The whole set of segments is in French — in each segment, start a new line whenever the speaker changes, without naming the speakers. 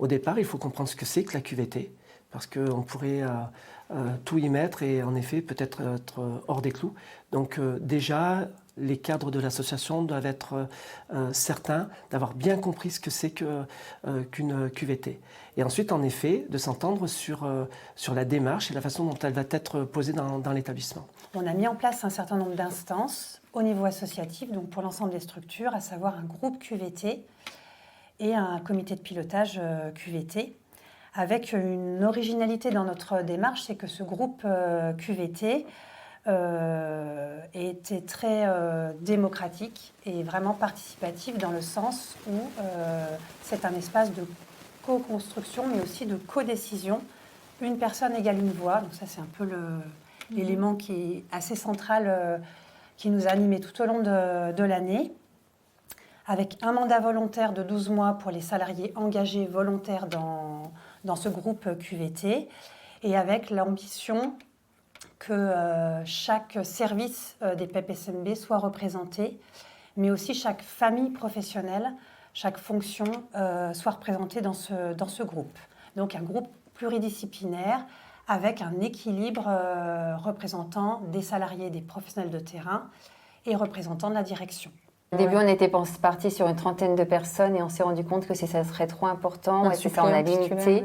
au départ, il faut comprendre ce que c'est que la QVT, parce qu'on pourrait tout y mettre et en effet peut-être être hors des clous. Donc déjà, les cadres de l'association doivent être certains d'avoir bien compris ce que c'est qu'une QVT. Et ensuite, en effet, de s'entendre sur la démarche et la façon dont elle va être posée dans l'établissement.
On a mis en place un certain nombre d'instances au niveau associatif, donc pour l'ensemble des structures, à savoir un groupe QVT et un comité de pilotage QVT. Avec une originalité dans notre démarche, c'est que ce groupe QVT était très démocratique et vraiment participatif dans le sens où c'est un espace de co-construction mais aussi de co-décision. Une personne égale une voix, donc ça c'est un peu l'élément qui est assez central, qui nous a animés tout au long de l'année, avec un mandat volontaire de 12 mois pour les salariés engagés volontaires dans ce groupe QVT, et avec l'ambition que chaque service des PEP-SMB soit représenté, mais aussi chaque famille professionnelle, chaque fonction soit représentée dans ce groupe. Donc un groupe pluridisciplinaire avec un équilibre représentant des salariés, des professionnels de terrain et représentant de la direction.
Au début, on était parti sur une trentaine de personnes et on s'est rendu compte que ça serait trop important. Et c'est ça, on a limité,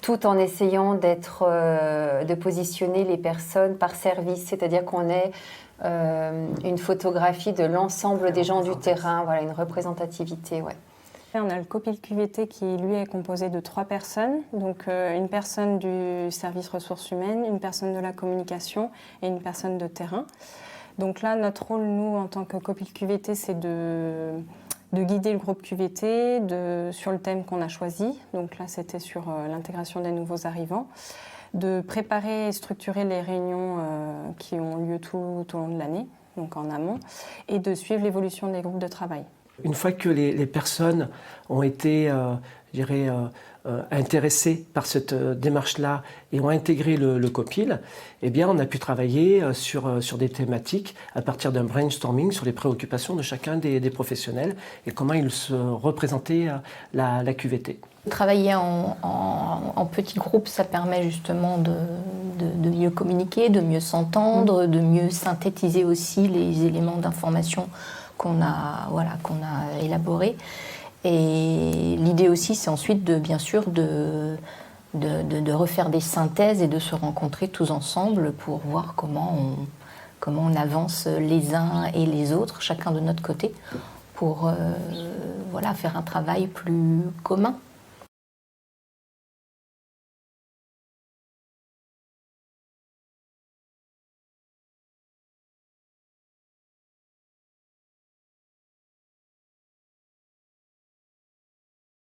tout en essayant de positionner les personnes par service, c'est-à-dire qu'on ait une photographie de l'ensemble des gens du terrain, voilà, une représentativité. Ouais.
On a le COPIL QVT qui, lui, est composé de 3 personnes. Donc, une personne du service ressources humaines, une personne de la communication et une personne de terrain. Donc là, notre rôle, nous, en tant que COPIL QVT, c'est de guider le groupe QVT sur le thème qu'on a choisi. Donc là, c'était sur l'intégration des nouveaux arrivants. De préparer et structurer les réunions qui ont lieu tout au long de l'année, donc en amont, et de suivre l'évolution des groupes de travail.
Une fois que les personnes ont été, intéressées par cette démarche-là et ont intégré le COPIL, eh bien, on a pu travailler sur des thématiques à partir d'un brainstorming sur les préoccupations de chacun des professionnels et comment ils se représentaient la QVT.
Travailler en petits groupes, ça permet justement de mieux communiquer, de mieux s'entendre, de mieux synthétiser aussi les éléments d'information qu'on a élaborés. Et l'idée aussi, c'est ensuite bien sûr de refaire des synthèses et de se rencontrer tous ensemble pour voir comment on avance les uns et les autres, chacun de notre côté, pour faire un travail plus commun.